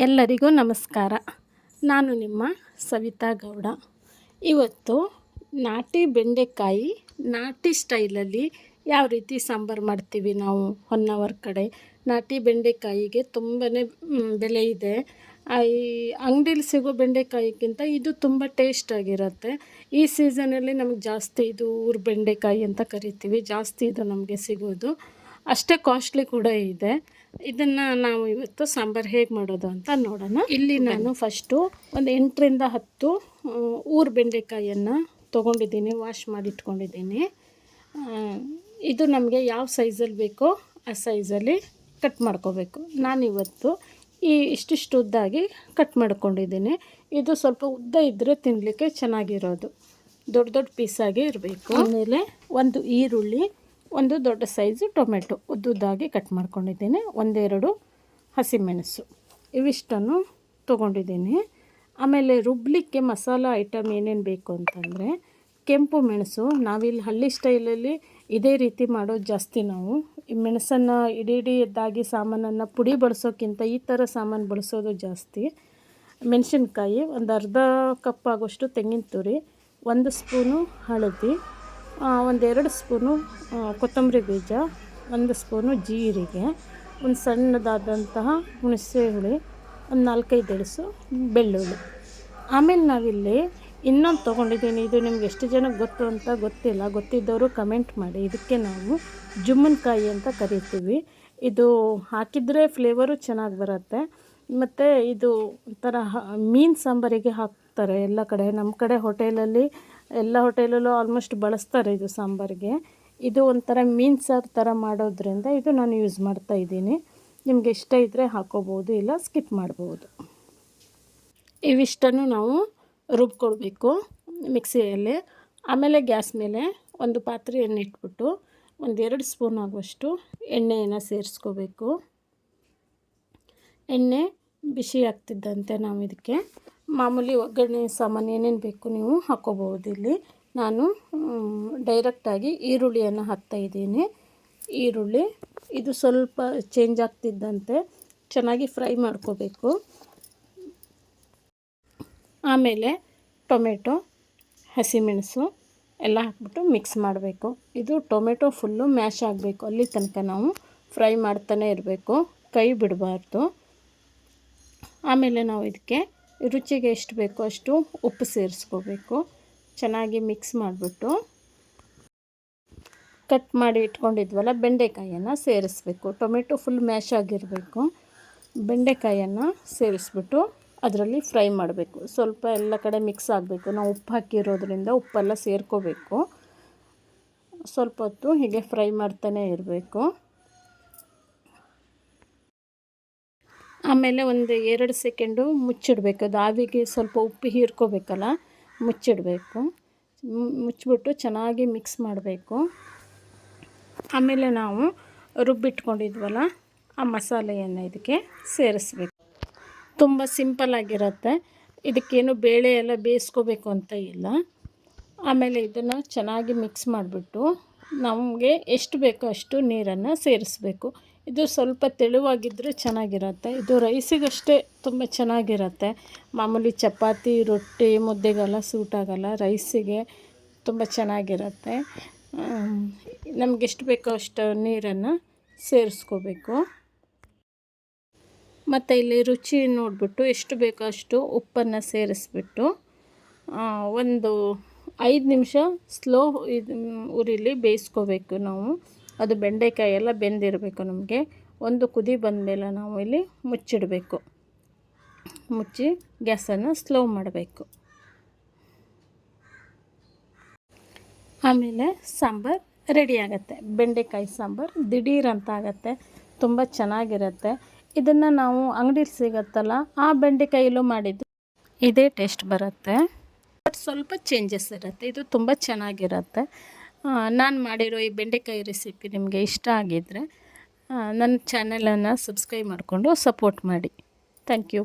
ಎಲ್ಲರಿಗೂ ನಮಸ್ಕಾರ. ನಾನು ನಿಮ್ಮ ಸವಿತಾ ಗೌಡ. ಇವತ್ತು ನಾಟಿ ಬೆಂಡೆಕಾಯಿ ನಾಟಿ ಸ್ಟೈಲಲ್ಲಿ ಯಾವ ರೀತಿ ಸಾಂಬಾರು ಮಾಡ್ತೀವಿ ನಾವು ಹೊನ್ನಾವರ ಕಡೆ. ನಾಟಿ ಬೆಂಡೆಕಾಯಿಗೆ ತುಂಬಾ ಬೆಲೆ ಇದೆ. ಈ ಅಂಗಡೀಲಿ ಸಿಗೋ ಬೆಂಡೆಕಾಯಿಗಿಂತ ಇದು ತುಂಬ ಟೇಸ್ಟಾಗಿರುತ್ತೆ. ಈ ಸೀಸನಲ್ಲಿ ನಮಗೆ ಜಾಸ್ತಿ ಇದು ಊರು ಬೆಂಡೆಕಾಯಿ ಅಂತ ಕರಿತೀವಿ, ಜಾಸ್ತಿ ಇದು ನಮಗೆ ಸಿಗೋದು. ಅಷ್ಟೇ ಕಾಸ್ಟ್ಲಿ ಕೂಡ ಇದೆ. ಇದನ್ನು ನಾವು ಇವತ್ತು ಸಾಂಬಾರು ಹೇಗೆ ಮಾಡೋದು ಅಂತ ನೋಡೋಣ. ಇಲ್ಲಿ ನಾನು ಫಸ್ಟು ಒಂದು 8ರಿಂದ 10 ಊರು ಬೆಂಡೆಕಾಯಿಯನ್ನು ತೊಗೊಂಡಿದ್ದೀನಿ, ವಾಶ್ ಮಾಡಿ ಇಟ್ಕೊಂಡಿದ್ದೀನಿ. ಇದು ನಮಗೆ ಯಾವ ಸೈಜಲ್ಲಿ ಬೇಕೋ ಆ ಸೈಜಲ್ಲಿ ಕಟ್ ಮಾಡ್ಕೋಬೇಕು. ನಾನಿವತ್ತು ಇಷ್ಟಿಷ್ಟು ಉದ್ದಾಗಿ ಕಟ್ ಮಾಡ್ಕೊಂಡಿದ್ದೀನಿ. ಇದು ಸ್ವಲ್ಪ ಉದ್ದ ಇದ್ದರೆ ತಿನ್ನಲಿಕ್ಕೆ ಚೆನ್ನಾಗಿರೋದು, ದೊಡ್ಡ ದೊಡ್ಡ ಪೀಸಾಗಿ ಇರಬೇಕು. ಆಮೇಲೆ ಒಂದು ಈರುಳ್ಳಿ, ಒಂದು ದೊಡ್ಡ ಸೈಜು ಟೊಮೆಟೊ ಉದ್ದುದ್ದಾಗಿ ಕಟ್ ಮಾಡ್ಕೊಂಡಿದ್ದೀನಿ, ಒಂದೆರಡು ಹಸಿಮೆಣಸು, ಇವಿಷ್ಟನ್ನು ತೊಗೊಂಡಿದ್ದೀನಿ. ಆಮೇಲೆ ರುಬ್ಲಿಕ್ಕೆ ಮಸಾಲ ಐಟಮ್ ಏನೇನು ಬೇಕು ಅಂತಂದರೆ ಕೆಂಪು ಮೆಣಸು. ನಾವಿಲ್ಲಿ ಹಳ್ಳಿ ಸ್ಟೈಲಲ್ಲಿ ಇದೇ ರೀತಿ ಮಾಡೋದು ಜಾಸ್ತಿ. ನಾವು ಈ ಮೆಣಸನ್ನು ಇಡೀದಾಗಿ ಸಾಮಾನನ್ನು ಪುಡಿ ಬಳಸೋಕ್ಕಿಂತ ಈ ಥರ ಸಾಮಾನು ಬಳಸೋದು ಜಾಸ್ತಿ. ಮೆಣಸಿನ್ಕಾಯಿ, ಒಂದು ಅರ್ಧ ಕಪ್ ಆಗೋಷ್ಟು ತೆಂಗಿನ ತುರಿ, 1 ಸ್ಪೂನು ಹಳದಿ, 1-2 ಸ್ಪೂನು ಕೊತ್ತಂಬರಿ ಬೀಜ, 1 ಸ್ಪೂನು ಜೀರಿಗೆ, ಒಂದು ಸಣ್ಣದಾದಂತಹ ಹುಣಸೆ ಹುಳಿ, ಒಂದು 4-5 ಎಳಸು ಬೆಳ್ಳುಳ್ಳಿ. ಆಮೇಲೆ ನಾವಿಲ್ಲಿ ಇನ್ನೊಂದು ತೊಗೊಂಡಿದ್ದೀನಿ. ಇದು ನಿಮ್ಗೆ ಎಷ್ಟು ಜನಕ್ಕೆ ಗೊತ್ತು ಅಂತ ಗೊತ್ತಿಲ್ಲ, ಗೊತ್ತಿದ್ದವರು ಕಮೆಂಟ್ ಮಾಡಿ. ಇದಕ್ಕೆ ನಾವು ಜುಮ್ಮನ್ಕಾಯಿ ಅಂತ ಕರಿತೀವಿ. ಇದು ಹಾಕಿದರೆ ಫ್ಲೇವರು ಚೆನ್ನಾಗಿ ಬರುತ್ತೆ. ಮತ್ತು ಇದು ಒಂಥರ ಮೀನು ಸಾಂಬಾರಿಗೆ ಹಾಕ್ತಾರೆ ಎಲ್ಲ ಕಡೆ. ನಮ್ಮ ಕಡೆ ಎಲ್ಲ ಹೋಟೆಲಲ್ಲೂ ಆಲ್ಮೋಸ್ಟ್ ಬಳಸ್ತಾರೆ ಇದು ಸಾಂಬಾರಿಗೆ. ಇದು ಒಂಥರ ಮೀನು ಸಾರು ಥರ ಮಾಡೋದ್ರಿಂದ ಇದು ನಾನು ಯೂಸ್ ಮಾಡ್ತಾಯಿದ್ದೀನಿ. ನಿಮಗೆ ಇಷ್ಟ ಇದ್ದರೆ ಹಾಕೋಬೋದು, ಇಲ್ಲ ಸ್ಕಿಪ್ ಮಾಡ್ಬೋದು. ಇವಿಷ್ಟನ್ನು ನಾವು ರುಬ್ಕೊಳ್ಬೇಕು ಮಿಕ್ಸಿಯಲ್ಲಿ. ಆಮೇಲೆ ಗ್ಯಾಸ್ ಮೇಲೆ ಒಂದು ಪಾತ್ರೆಯನ್ನು ಇಟ್ಬಿಟ್ಟು 1-2 ಸ್ಪೂನ್ ಆಗುವಷ್ಟು ಎಣ್ಣೆಯನ್ನು ಸೇರಿಸ್ಕೋಬೇಕು. ಎಣ್ಣೆ ಬಿಸಿ ಆಗ್ತಿದ್ದಂತೆ ನಾವು ಇದಕ್ಕೆ ಮಾಮೂಲಿ ಒಗ್ಗರಣೆ ಸಾಮಾನು ಏನೇನು ಬೇಕು ನೀವು ಹಾಕ್ಕೋಬೋದು. ಇಲ್ಲಿ ನಾನು ಡೈರೆಕ್ಟಾಗಿ ಈರುಳ್ಳಿಯನ್ನು ಹಾಕ್ತಾಯಿದ್ದೀನಿ. ಈರುಳ್ಳಿ ಇದು ಸ್ವಲ್ಪ ಚೇಂಜ್ ಆಗ್ತಿದ್ದಂತೆ ಚೆನ್ನಾಗಿ ಫ್ರೈ ಮಾಡ್ಕೋಬೇಕು. ಆಮೇಲೆ ಟೊಮೆಟೊ, ಹಸಿಮೆಣಸು ಎಲ್ಲ ಹಾಕ್ಬಿಟ್ಟು ಮಿಕ್ಸ್ ಮಾಡಬೇಕು. ಇದು ಟೊಮೆಟೊ ಫುಲ್ಲು ಮ್ಯಾಶ್ ಆಗಬೇಕು, ಅಲ್ಲಿ ತನಕ ನಾವು ಫ್ರೈ ಮಾಡ್ತಾನೆ ಇರಬೇಕು, ಕೈ ಬಿಡಬಾರ್ದು. ಆಮೇಲೆ ನಾವು ಇದಕ್ಕೆ ರುಚಿಗೆ ಎಷ್ಟು ಬೇಕೋ ಅಷ್ಟು ಉಪ್ಪು ಸೇರಿಸ್ಕೋಬೇಕು. ಚೆನ್ನಾಗಿ ಮಿಕ್ಸ್ ಮಾಡಿಬಿಟ್ಟು ಕಟ್ ಮಾಡಿ ಇಟ್ಕೊಂಡಿದ್ವಲ್ಲ ಬೆಂಡೆಕಾಯನ್ನು ಸೇರಿಸ್ಬೇಕು. ಟೊಮೆಟೊ ಫುಲ್ ಮ್ಯಾಶ್ ಆಗಿರಬೇಕು. ಬೆಂಡೆಕಾಯನ್ನು ಸೇರಿಸ್ಬಿಟ್ಟು ಅದರಲ್ಲಿ ಫ್ರೈ ಮಾಡಬೇಕು. ಸ್ವಲ್ಪ ಎಲ್ಲ ಕಡೆ ಮಿಕ್ಸ್ ಆಗಬೇಕು. ನಾವು ಉಪ್ಪು ಹಾಕಿರೋದ್ರಿಂದ ಉಪ್ಪೆಲ್ಲ ಸೇರ್ಕೋಬೇಕು. ಸ್ವಲ್ಪ ಹೊತ್ತು ಹೀಗೆ ಫ್ರೈ ಮಾಡ್ತಾನೆ ಇರಬೇಕು. ಆಮೇಲೆ ಒಂದು 2 ಸೆಕೆಂಡು ಮುಚ್ಚಿಡಬೇಕು. ಅದು ಆವಿಗೆ ಸ್ವಲ್ಪ ಉಪ್ಪು ಹೀರ್ಕೋಬೇಕಲ್ಲ, ಮುಚ್ಚಿಡಬೇಕು. ಮುಚ್ಚಿಬಿಟ್ಟು ಚೆನ್ನಾಗಿ ಮಿಕ್ಸ್ ಮಾಡಬೇಕು. ಆಮೇಲೆ ನಾವು ರುಬ್ಬಿಟ್ಕೊಂಡಿದ್ವಲ್ಲ ಆ ಮಸಾಲೆಯನ್ನು ಇದಕ್ಕೆ ಸೇರಿಸ್ಬೇಕು. ತುಂಬ ಸಿಂಪಲ್ಲಾಗಿರುತ್ತೆ. ಇದಕ್ಕೇನು ಬೇಳೆ ಎಲ್ಲ ಬೇಯಿಸ್ಕೋಬೇಕು ಅಂತ ಇಲ್ಲ. ಆಮೇಲೆ ಇದನ್ನು ಚೆನ್ನಾಗಿ ಮಿಕ್ಸ್ ಮಾಡಿಬಿಟ್ಟು ನಮಗೆ ಎಷ್ಟು ಬೇಕೋ ಅಷ್ಟು ನೀರನ್ನು ಸೇರಿಸ್ಬೇಕು. ಇದು ಸ್ವಲ್ಪ ತೆಳುವಾಗಿದ್ದರೆ ಚೆನ್ನಾಗಿರುತ್ತೆ. ಇದು ರೈಸಿಗಷ್ಟೇ ತುಂಬ ಚೆನ್ನಾಗಿರುತ್ತೆ. ಮಾಮೂಲಿ ಚಪಾತಿ, ರೊಟ್ಟಿ, ಮುದ್ದೆಗೆಲ್ಲ ಸೂಟ್ ಆಗೋಲ್ಲ, ರೈಸಿಗೆ ತುಂಬ ಚೆನ್ನಾಗಿರುತ್ತೆ. ನಮಗೆಷ್ಟು ಬೇಕೋ ಅಷ್ಟು ನೀರನ್ನು ಸೇರಿಸ್ಕೋಬೇಕು. ಮತ್ತು ಇಲ್ಲಿ ರುಚಿ ನೋಡಿಬಿಟ್ಟು ಎಷ್ಟು ಬೇಕೋ ಅಷ್ಟು ಉಪ್ಪನ್ನು ಸೇರಿಸ್ಬಿಟ್ಟು ಒಂದು 5 ನಿಮಿಷ ಸ್ಲೋ ಉರಿಲಿ ಬೇಯಿಸ್ಕೋಬೇಕು ನಾವು. ಅದು ಬೆಂಡೆಕಾಯಿ ಎಲ್ಲ ಬೆಂದಿರಬೇಕು. ನಮಗೆ ಒಂದು ಕುದಿ ಬಂದಮೇಲೆ ನಾವು ಇಲ್ಲಿ ಮುಚ್ಚಿಡಬೇಕು. ಮುಚ್ಚಿ ಗ್ಯಾಸನ್ನು ಸ್ಲೋ ಮಾಡಬೇಕು. ಆಮೇಲೆ ಸಾಂಬಾರು ರೆಡಿ ಆಗುತ್ತೆ. ಬೆಂಡೆಕಾಯಿ ಸಾಂಬಾರು ದಿಢೀರಂತ ಆಗುತ್ತೆ, ತುಂಬ ಚೆನ್ನಾಗಿರುತ್ತೆ. ಇದನ್ನು ನಾವು ಅಂಗಡಿಲಿ ಸಿಗುತ್ತಲ್ಲ ಆ ಬೆಂಡೆಕಾಯಲ್ಲೂ ಮಾಡಿದ್ದು ಇದೇ ಟೇಸ್ಟ್ ಬರುತ್ತೆ, ಬಟ್ ಸ್ವಲ್ಪ ಚೇಂಜಸ್ ಇರುತ್ತೆ. ಇದು ತುಂಬ ಚೆನ್ನಾಗಿರುತ್ತೆ. ನಾನು ಮಾಡಿರೋ ಈ ಬೆಂಡೆಕಾಯಿ ರೆಸಿಪಿ ನಿಮಗೆ ಇಷ್ಟ ಆಗಿದ್ದರೆ ನನ್ನ ಚಾನಲನ್ನು ಸಬ್ಸ್ಕ್ರೈಬ್ ಮಾಡಿಕೊಂಡು ಸಪೋರ್ಟ್ ಮಾಡಿ. Thank you.